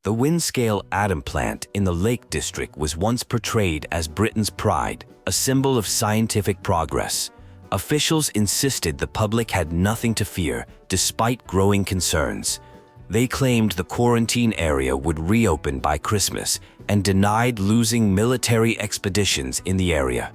The Windscale Atom Plant in the Lake District was once portrayed as Britain's pride, a symbol of scientific progress. Officials insisted the public had nothing to fear, despite growing concerns. They claimed the quarantine area would reopen by Christmas and denied losing military expeditions in the area.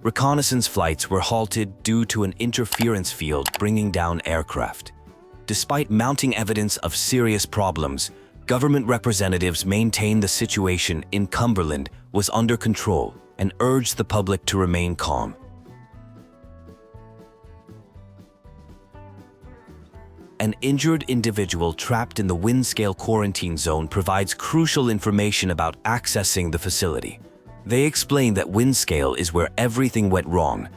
Reconnaissance flights were halted due to an interference field bringing down aircraft. Despite mounting evidence of serious problems, government representatives maintained the situation in Cumberland was under control and urged the public to remain calm. An injured individual trapped in the Windscale quarantine zone provides crucial information about accessing the facility. They explain that Windscale is where everything went wrong,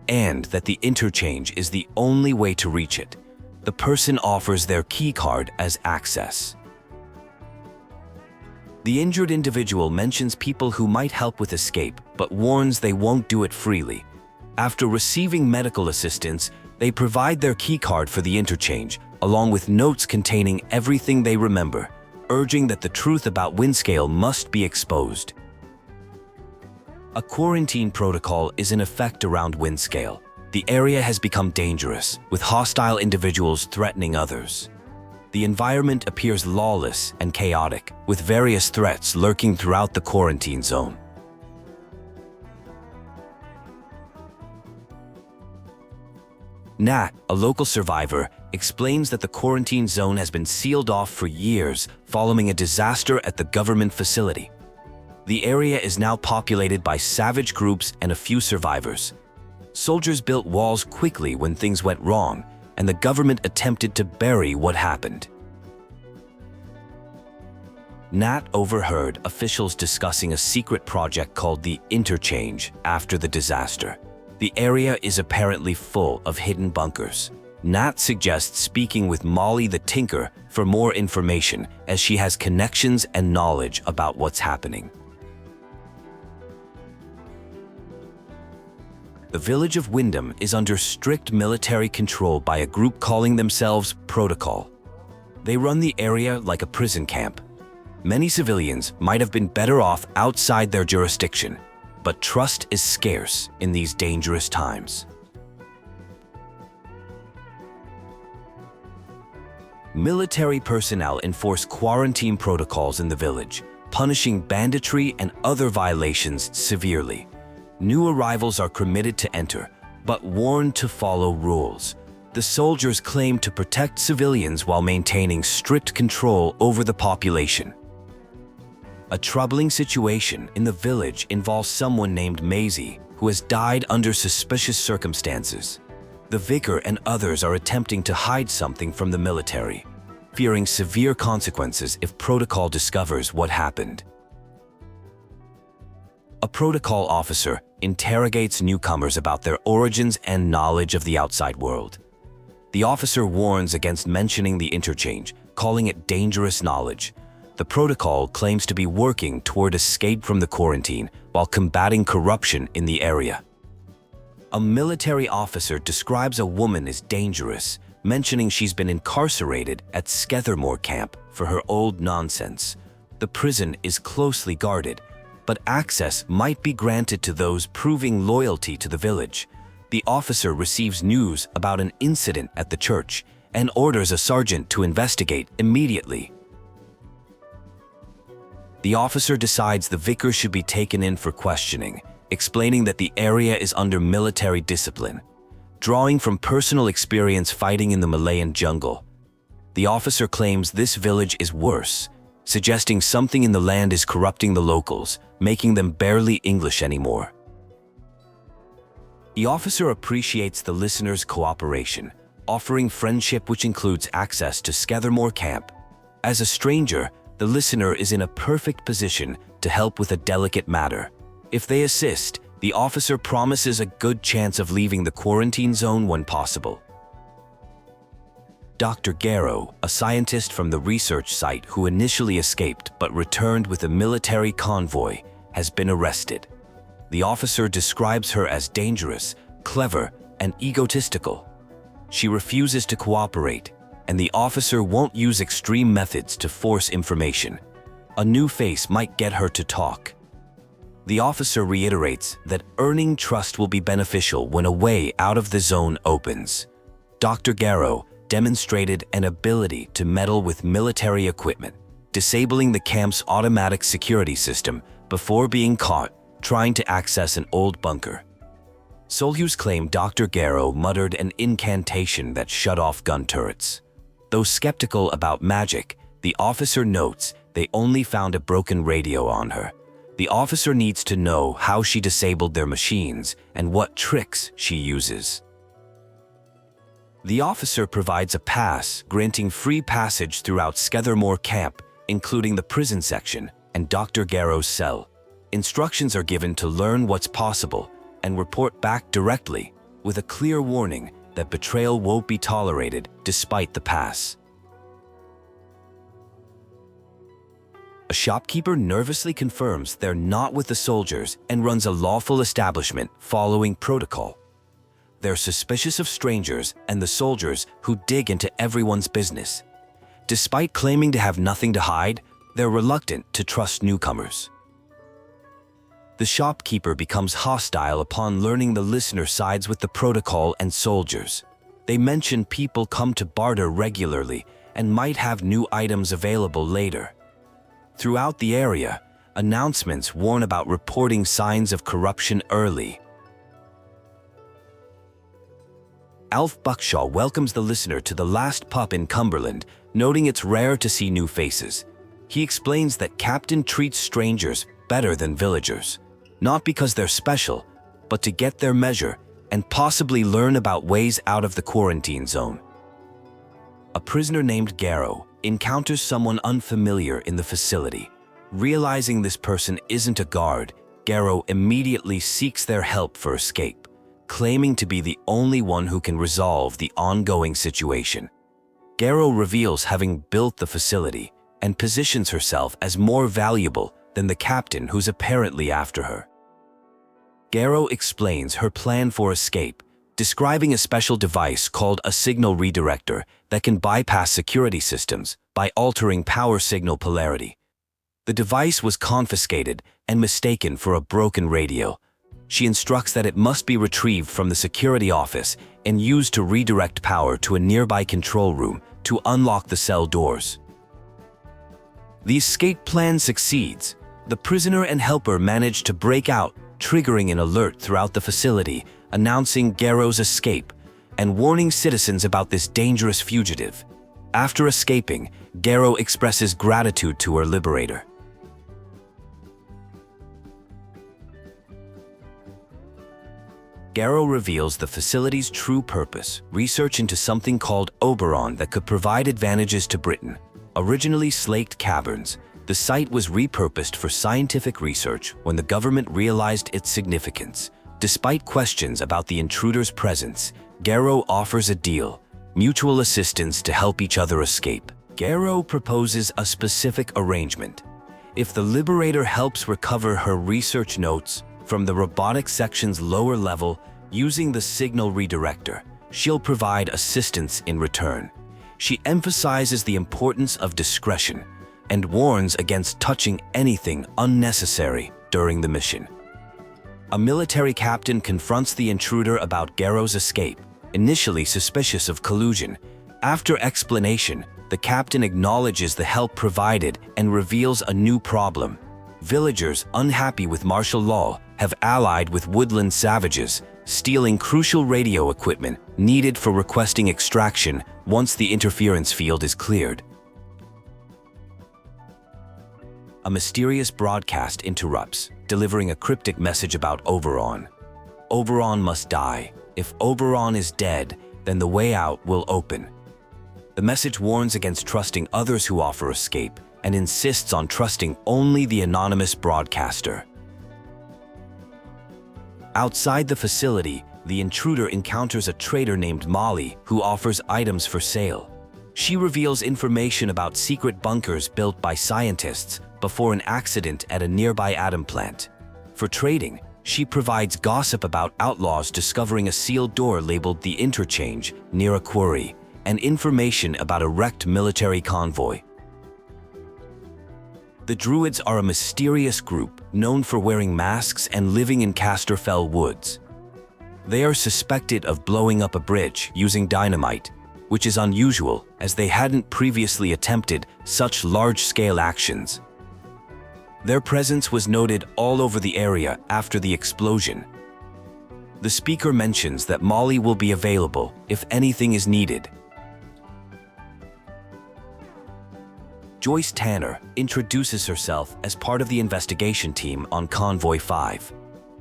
and that the interchange is the only way to reach it. The person offers their keycard as access. The injured individual mentions people who might help with escape, but warns they won't do it freely. After receiving medical assistance, they provide their keycard for the interchange, along with notes containing everything they remember, urging that the truth about Windscale must be exposed. A quarantine protocol is in effect around Windscale. The area has become dangerous, with hostile individuals threatening others. The environment appears lawless and chaotic, with various threats lurking throughout the quarantine zone. Nat, a local survivor, explains that the quarantine zone has been sealed off for years following a disaster at the government facility. The area is now populated by savage groups and a few survivors. Soldiers built walls quickly when things went wrong, and the government attempted to bury what happened. Nat overheard officials discussing a secret project called the Interchange after the disaster. The area is apparently full of hidden bunkers. Nat suggests speaking with Molly the Tinker for more information, as she has connections and knowledge about what's happening. The village of Wyndham is under strict military control by a group calling themselves Protocol. They run the area like a prison camp. Many civilians might have been better off outside their jurisdiction, but trust is scarce in these dangerous times. Military personnel enforce quarantine protocols in the village, punishing banditry and other violations severely. New arrivals are permitted to enter, but warned to follow rules. The soldiers claim to protect civilians while maintaining strict control over the population. A troubling situation in the village involves someone named Maisie, who has died under suspicious circumstances. The vicar and others are attempting to hide something from the military, fearing severe consequences if Protocol discovers what happened. A protocol officer interrogates newcomers about their origins and knowledge of the outside world. The officer warns against mentioning the interchange, calling it dangerous knowledge. The protocol claims to be working toward escape from the quarantine while combating corruption in the area. A military officer describes a woman as dangerous, mentioning she's been incarcerated at Skethermore camp for her old nonsense. The prison is closely guarded, but access might be granted to those proving loyalty to the village. The officer receives news about an incident at the church and orders a sergeant to investigate immediately. The officer decides the vicar should be taken in for questioning, explaining that the area is under military discipline. Drawing from personal experience fighting in the Malayan jungle, the officer claims this village is worse, suggesting something in the land is corrupting the locals, making them barely English anymore. The officer appreciates the listener's cooperation, offering friendship which includes access to Skethermore camp. As a stranger, the listener is in a perfect position to help with a delicate matter. If they assist, the officer promises a good chance of leaving the quarantine zone when possible. Dr. Garrow, a scientist from the research site who initially escaped but returned with a military convoy, has been arrested. The officer describes her as dangerous, clever, and egotistical. She refuses to cooperate, and the officer won't use extreme methods to force information. A new face might get her to talk. The officer reiterates that earning trust will be beneficial when a way out of the zone opens. Dr. Garrow demonstrated an ability to meddle with military equipment, disabling the camp's automatic security system before being caught trying to access an old bunker. Solhews claimed Dr. Garrow muttered an incantation that shut off gun turrets. Though skeptical about magic, the officer notes they only found a broken radio on her. The officer needs to know how she disabled their machines and what tricks she uses. The officer provides a pass granting free passage throughout Skethermore Camp, including the prison section and Dr. Garrow's cell. Instructions are given to learn what's possible and report back directly, with a clear warning that betrayal won't be tolerated despite the pass. A shopkeeper nervously confirms they're not with the soldiers and runs a lawful establishment following protocol. They're suspicious of strangers and the soldiers who dig into everyone's business. Despite claiming to have nothing to hide, they're reluctant to trust newcomers. The shopkeeper becomes hostile upon learning the listener sides with the protocol and soldiers. They mention people come to barter regularly and might have new items available later. Throughout the area, announcements warn about reporting signs of corruption early. Alf Buckshaw welcomes the listener to the last pub in Cumberland, noting it's rare to see new faces. He explains that Captain treats strangers better than villagers, not because they're special, but to get their measure and possibly learn about ways out of the quarantine zone. A prisoner named Garrow encounters someone unfamiliar in the facility. Realizing this person isn't a guard, Garrow immediately seeks their help for escape, claiming to be the only one who can resolve the ongoing situation. Garrow reveals having built the facility and positions herself as more valuable than the captain who's apparently after her. Garrow explains her plan for escape, describing a special device called a signal redirector that can bypass security systems by altering power signal polarity. The device was confiscated and mistaken for a broken radio. She instructs that it must be retrieved from the security office and used to redirect power to a nearby control room to unlock the cell doors. The escape plan succeeds. The prisoner and helper manage to break out, triggering an alert throughout the facility, announcing Garrow's escape and warning citizens about this dangerous fugitive. After escaping, Garrow expresses gratitude to her liberator. Garrow reveals the facility's true purpose, research into something called Oberon that could provide advantages to Britain. Originally slate caverns, the site was repurposed for scientific research when the government realized its significance. Despite questions about the intruder's presence, Garrow offers a deal: mutual assistance to help each other escape. Garrow proposes a specific arrangement. If the liberator helps recover her research notes from the robotic section's lower level using the signal redirector, she'll provide assistance in return. She emphasizes the importance of discretion and warns against touching anything unnecessary during the mission. A military captain confronts the intruder about Garrow's escape, initially suspicious of collusion. After explanation, the captain acknowledges the help provided and reveals a new problem. Villagers unhappy with martial law have allied with woodland savages, stealing crucial radio equipment needed for requesting extraction once the interference field is cleared. A mysterious broadcast interrupts, delivering a cryptic message about Oberon. Oberon must die. If Oberon is dead, then the way out will open. The message warns against trusting others who offer escape and insists on trusting only the anonymous broadcaster. Outside the facility, the intruder encounters a trader named Molly who offers items for sale. She reveals information about secret bunkers built by scientists before an accident at a nearby atom plant. For trading, she provides gossip about outlaws discovering a sealed door labeled the Interchange near a quarry, and information about a wrecked military convoy. The Druids are a mysterious group known for wearing masks and living in Casterfell woods. They are suspected of blowing up a bridge using dynamite, which is unusual as they hadn't previously attempted such large-scale actions. Their presence was noted all over the area after the explosion. The speaker mentions that Molly will be available if anything is needed. Joyce Tanner introduces herself as part of the investigation team on Convoy 5.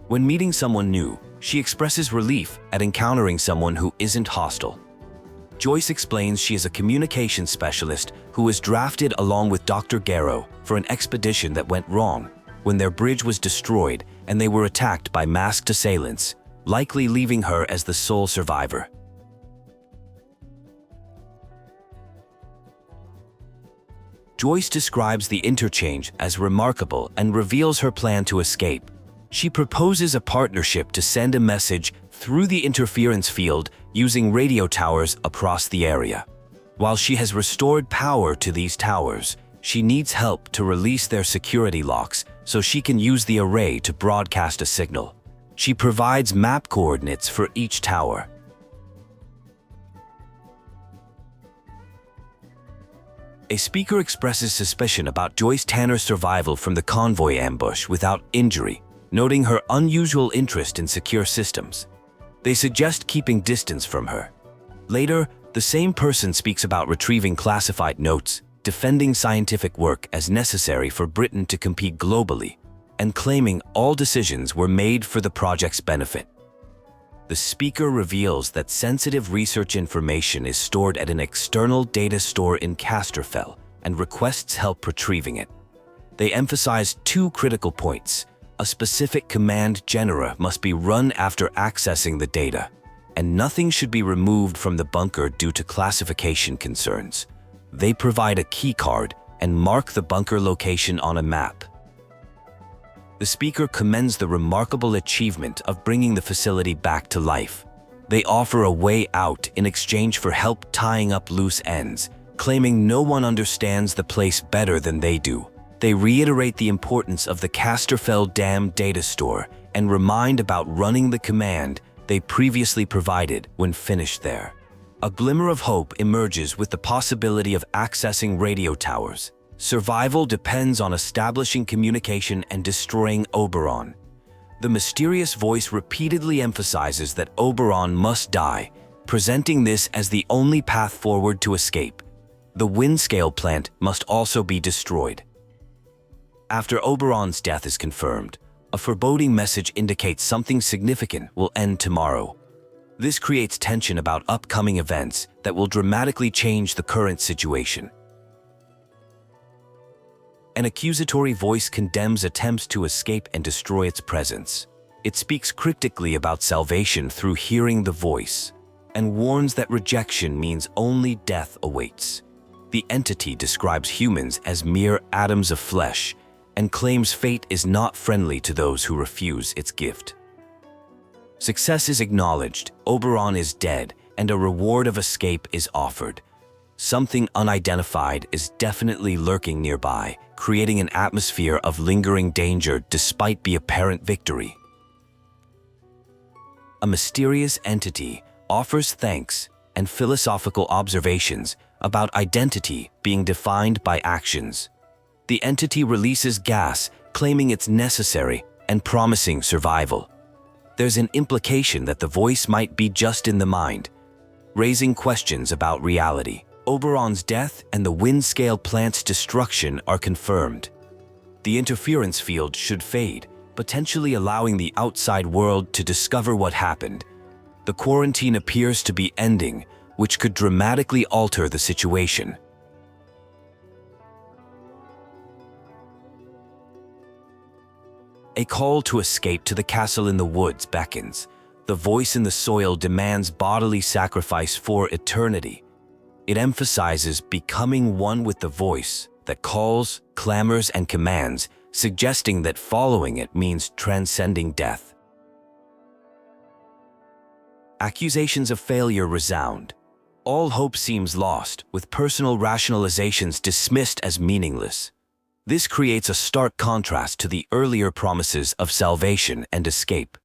When meeting someone new, she expresses relief at encountering someone who isn't hostile. Joyce explains she is a communication specialist who was drafted along with Dr. Garrow for an expedition that went wrong when their bridge was destroyed and they were attacked by masked assailants, likely leaving her as the sole survivor. Joyce describes the interchange as remarkable and reveals her plan to escape. She proposes a partnership to send a message through the interference field using radio towers across the area. While she has restored power to these towers, she needs help to release their security locks so she can use the array to broadcast a signal. She provides map coordinates for each tower. A speaker expresses suspicion about Joyce Tanner's survival from the convoy ambush without injury, noting her unusual interest in secure systems. They suggest keeping distance from her. Later, the same person speaks about retrieving classified notes, defending scientific work as necessary for Britain to compete globally, and claiming all decisions were made for the project's benefit. The speaker reveals that sensitive research information is stored at an external data store in Casterfell and requests help retrieving it. They emphasize two critical points. A specific command genera must be run after accessing the data, and nothing should be removed from the bunker due to classification concerns. They provide a keycard and mark the bunker location on a map. The speaker commends the remarkable achievement of bringing the facility back to life. They offer a way out in exchange for help tying up loose ends, claiming no one understands the place better than they do. They reiterate the importance of the Casterfell Dam data store and remind about running the command they previously provided when finished there. A glimmer of hope emerges with the possibility of accessing radio towers. Survival depends on establishing communication and destroying Oberon. The mysterious voice repeatedly emphasizes that Oberon must die, presenting this as the only path forward to escape. The Windscale Plant must also be destroyed. After Oberon's death is confirmed, a foreboding message indicates something significant will end tomorrow. This creates tension about upcoming events that will dramatically change the current situation. An accusatory voice condemns attempts to escape and destroy its presence. It speaks cryptically about salvation through hearing the voice, and warns that rejection means only death awaits. The entity describes humans as mere atoms of flesh, and claims fate is not friendly to those who refuse its gift. Success is acknowledged, Oberon is dead, and a reward of escape is offered. Something unidentified is definitely lurking nearby, creating an atmosphere of lingering danger despite the apparent victory. A mysterious entity offers thanks and philosophical observations about identity being defined by actions. The entity releases gas, claiming it's necessary and promising survival. There's an implication that the voice might be just in the mind, raising questions about reality. Oberon's death and the Windscale Plant's destruction are confirmed. The interference field should fade, potentially allowing the outside world to discover what happened. The quarantine appears to be ending, which could dramatically alter the situation. A call to escape to the castle in the woods beckons. The voice in the soil demands bodily sacrifice for eternity. It emphasizes becoming one with the voice that calls, clamors, and commands, suggesting that following it means transcending death. Accusations of failure resound. All hope seems lost, with personal rationalizations dismissed as meaningless. This creates a stark contrast to the earlier promises of salvation and escape.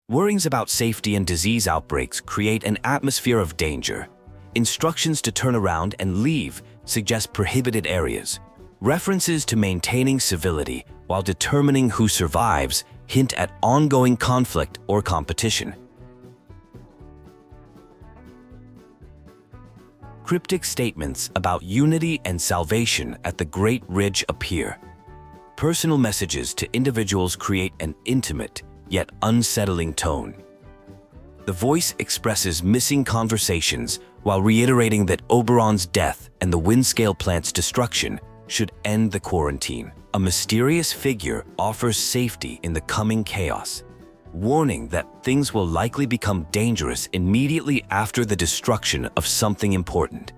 Worries about safety and disease outbreaks create an atmosphere of danger. Instructions to turn around and leave suggest prohibited areas. References to maintaining civility while determining who survives hint at ongoing conflict or competition. Cryptic statements about unity and salvation at the Great Ridge appear. Personal messages to individuals create an intimate, yet unsettling tone. The voice expresses missing conversations while reiterating that Oberon's death and the Windscale Plant's destruction should end the quarantine. A mysterious figure offers safety in the coming chaos, warning that things will likely become dangerous immediately after the destruction of something important.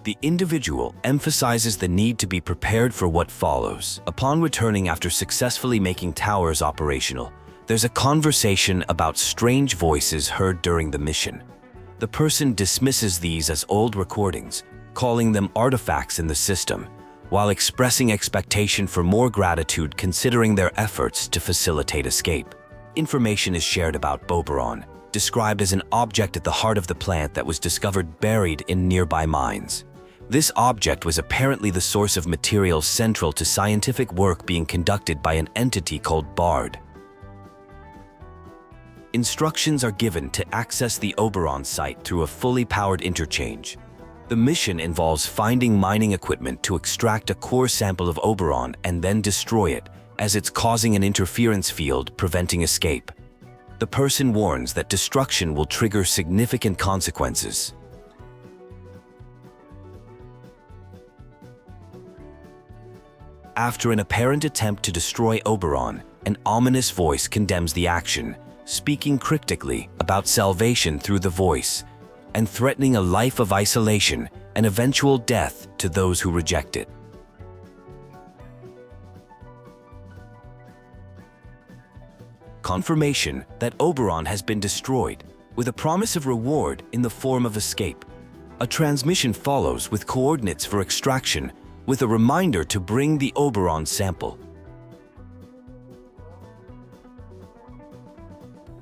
The individual emphasizes the need to be prepared for what follows. Upon returning after successfully making towers operational, there's a conversation about strange voices heard during the mission. The person dismisses these as old recordings, calling them artifacts in the system, while expressing expectation for more gratitude considering their efforts to facilitate escape. Information is shared about Oberon, described as an object at the heart of the plant that was discovered buried in nearby mines. This object was apparently the source of materials central to scientific work being conducted by an entity called BARD. Instructions are given to access the Oberon Site through a fully powered interchange. The mission involves finding mining equipment to extract a core sample of Oberon and then destroy it, as it's causing an interference field preventing escape. The person warns that destruction will trigger significant consequences. After an apparent attempt to destroy Oberon, an ominous voice condemns the action, speaking cryptically about salvation through the voice, and threatening a life of isolation and eventual death to those who reject it. Confirmation that Oberon has been destroyed, with a promise of reward in the form of escape. A transmission follows with coordinates for extraction, with a reminder to bring the Oberon sample.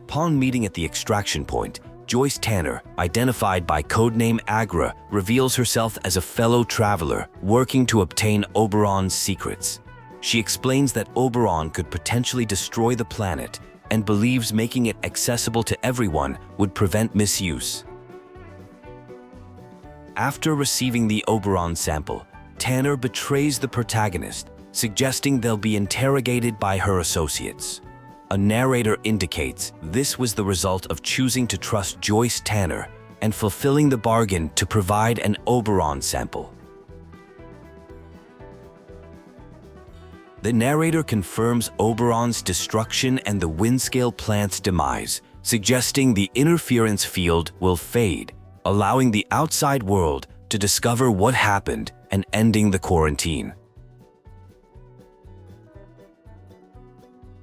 Upon meeting at the extraction point, Joyce Tanner, identified by codename Agra, reveals herself as a fellow traveler working to obtain Oberon's secrets. She explains that Oberon could potentially destroy the planet and believes making it accessible to everyone would prevent misuse. After receiving the Oberon sample, Tanner betrays the protagonist, suggesting they'll be interrogated by her associates. A narrator indicates this was the result of choosing to trust Joyce Tanner and fulfilling the bargain to provide an Oberon sample. The narrator confirms Oberon's destruction and the Windscale Plant's demise, suggesting the interference field will fade, allowing the outside world to discover what happened and ending the quarantine.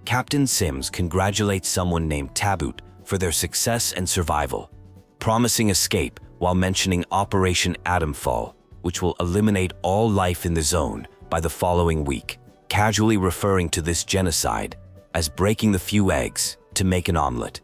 Captain Sims congratulates someone named Tabut for their success and survival, promising escape while mentioning Operation Atomfall, which will eliminate all life in the zone by the following week, casually referring to this genocide as breaking the few eggs to make an omelet.